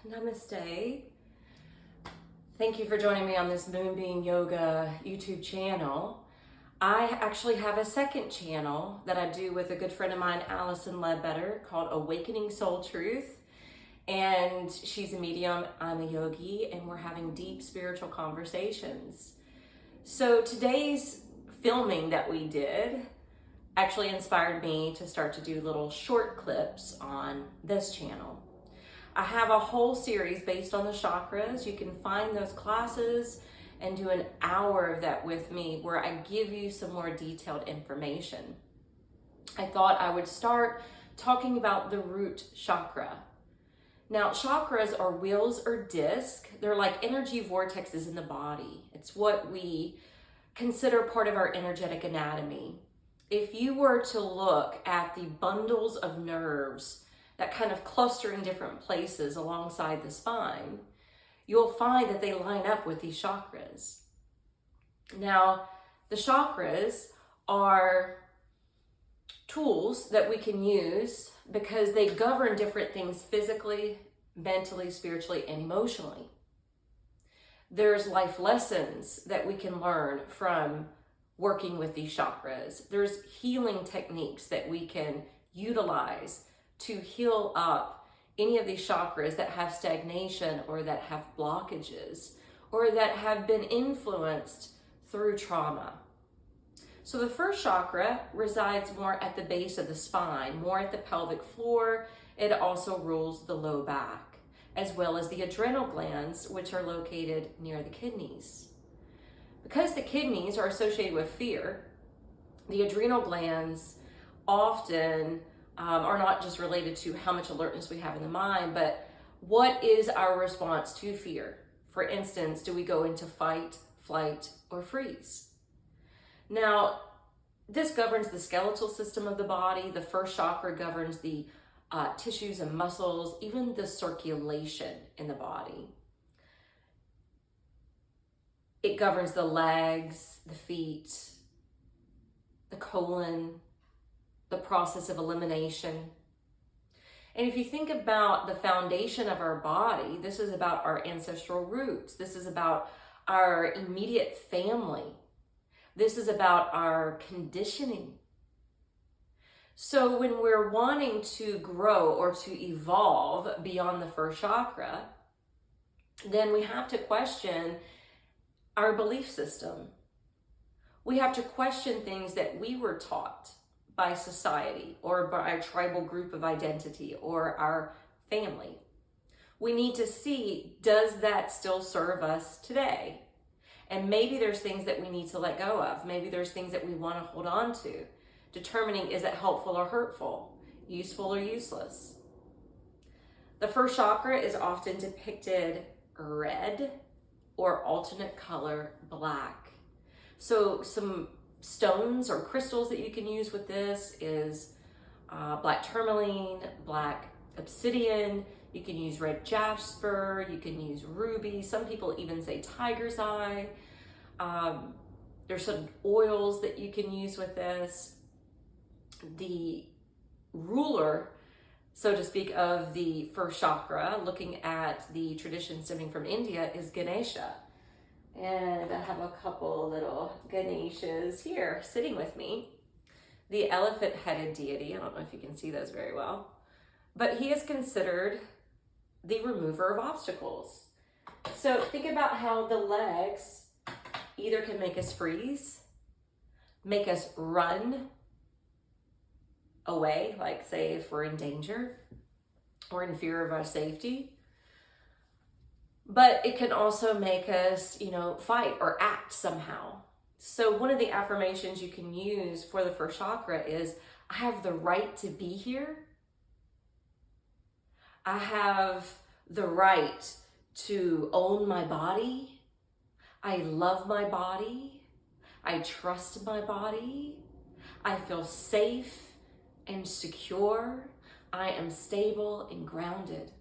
Namaste. Thank you for joining me on this Moonbeam Yoga YouTube channel. I actually have a second channel that I do with a good friend of mine, Allison Ledbetter, called Awakening Soul Truth. And she's a medium, I'm a yogi, and we're having deep spiritual conversations. So today's filming that we did actually inspired me to start to do little short clips on this channel. I have a whole series based on the chakras. You can find those classes and do an hour of that with me where I give you some more detailed information. I thought I would start talking about the root chakra. Now, chakras are wheels or discs. They're like energy vortexes in the body. It's what we consider part of our energetic anatomy. If you were to look at the bundles of nerves that kind of cluster in different places alongside the spine, you'll find that they line up with these chakras. Now, the chakras are tools that we can use because they govern different things physically, mentally, spiritually, and emotionally. There's life lessons that we can learn from working with these chakras. There's healing techniques that we can utilize to heal up any of these chakras that have stagnation or that have blockages or that have been influenced through trauma. So the first chakra resides more at the base of the spine, more at the pelvic floor. It also rules the low back, as well as the adrenal glands, which are located near the kidneys. Because the kidneys are associated with fear, the adrenal glands often are not just related to how much alertness we have in the mind, but what is our response to fear? For instance, do we go into fight, flight, or freeze? Now, this governs the skeletal system of the body. The first chakra governs the tissues and muscles, even the circulation in the body. It governs the legs, the feet, the colon, the process of elimination. And if you think about the foundation of our body, this is about our ancestral roots. This is about our immediate family. This is about our conditioning. So when we're wanting to grow or to evolve beyond the first chakra, then we have to question our belief system. We have to question things that we were taught by society or by our tribal group of identity or our family. We need to see, does that still serve us today? And maybe there's things that we need to let go of. Maybe there's things that we want to hold on to, determining is it helpful or hurtful, useful or useless. The first chakra is often depicted red or alternate color black. So some stones or crystals that you can use with this is black tourmaline, black obsidian. You can use red jasper, you can use ruby. Some people even say tiger's eye. There's some oils that you can use with this. The ruler, so to speak, of the first chakra, looking at the tradition stemming from India, is Ganesha. And I have a couple little Ganeshas here sitting with me. The elephant-headed deity, I don't know if you can see those very well, but he is considered the remover of obstacles. So think about how the legs either can make us freeze, make us run away, like say if we're in danger or in fear of our safety. But it can also make us, fight or act somehow. So one of the affirmations you can use for the first chakra is, I have the right to be here. I have the right to own my body. I love my body. I trust my body. I feel safe and secure. I am stable and grounded.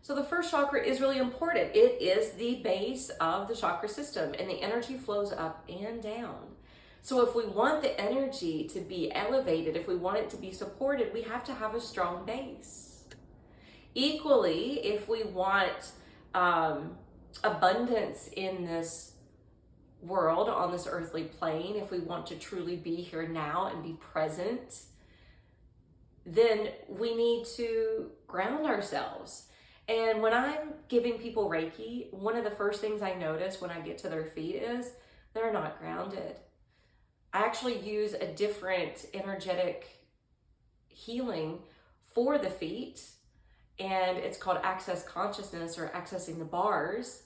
So the first chakra is really important. It is the base of the chakra system, and the energy flows up and down. So if we want the energy to be elevated, if we want it to be supported, we have to have a strong base. Equally, if we want abundance in this world, on this earthly plane, if we want to truly be here now and be present, then we need to ground ourselves. And when I'm giving people Reiki, one of the first things I notice when I get to their feet is they're not grounded. I actually use a different energetic healing for the feet, and it's called access consciousness, or accessing the bars.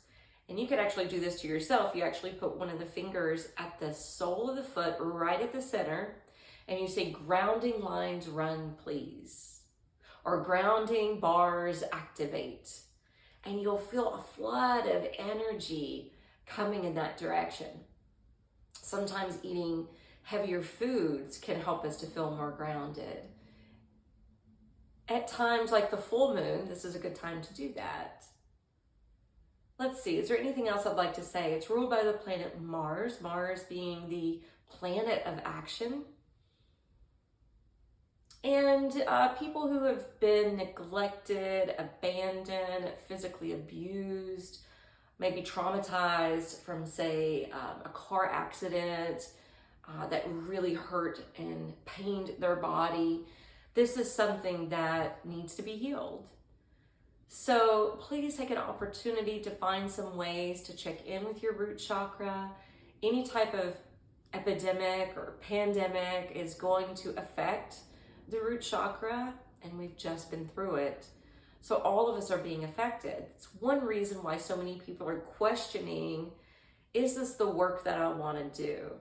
And you could actually do this to yourself. You actually put one of the fingers at the sole of the foot, right at the center, and you say, grounding lines run, please. Or grounding bars activate. And you'll feel a flood of energy coming in that direction. Sometimes eating heavier foods can help us to feel more grounded. At times like the full moon, this is a good time to do that. Let's see, is there anything else I'd like to say? It's ruled by the planet Mars, Mars being the planet of action. And people who have been neglected, abandoned, physically abused, maybe traumatized from, say, a car accident that really hurt and pained their body. This is something that needs to be healed. So please take an opportunity to find some ways to check in with your root chakra. Any type of epidemic or pandemic is going to affect the root chakra, and we've just been through it. So all of us are being affected. It's one reason why so many people are questioning, is this the work that I want to do?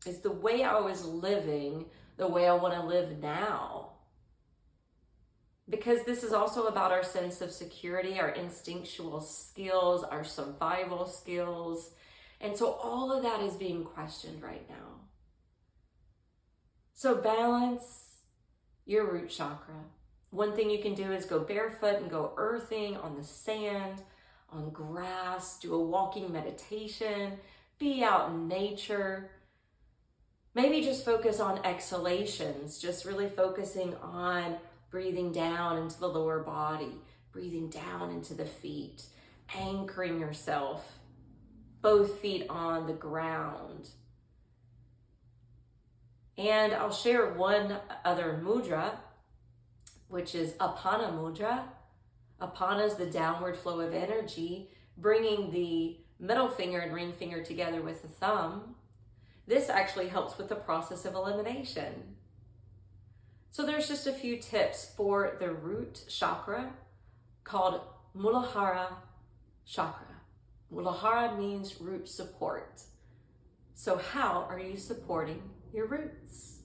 Is the way I was living the way I want to live now? Because this is also about our sense of security, our instinctual skills, our survival skills. And so all of that is being questioned right now. So balance your root chakra. One thing you can do is go barefoot and go earthing on the sand, on grass, do a walking meditation, be out in nature. Maybe just focus on exhalations, just really focusing on breathing down into the lower body, breathing down into the feet, anchoring yourself, both feet on the ground. And I'll share one other mudra, which is Apana mudra. Apana is the downward flow of energy, bringing the middle finger and ring finger together with the thumb. This actually helps with the process of elimination. So there's just a few tips for the root chakra called Muladhara chakra. Muladhara means root support. So how are you supporting your roots?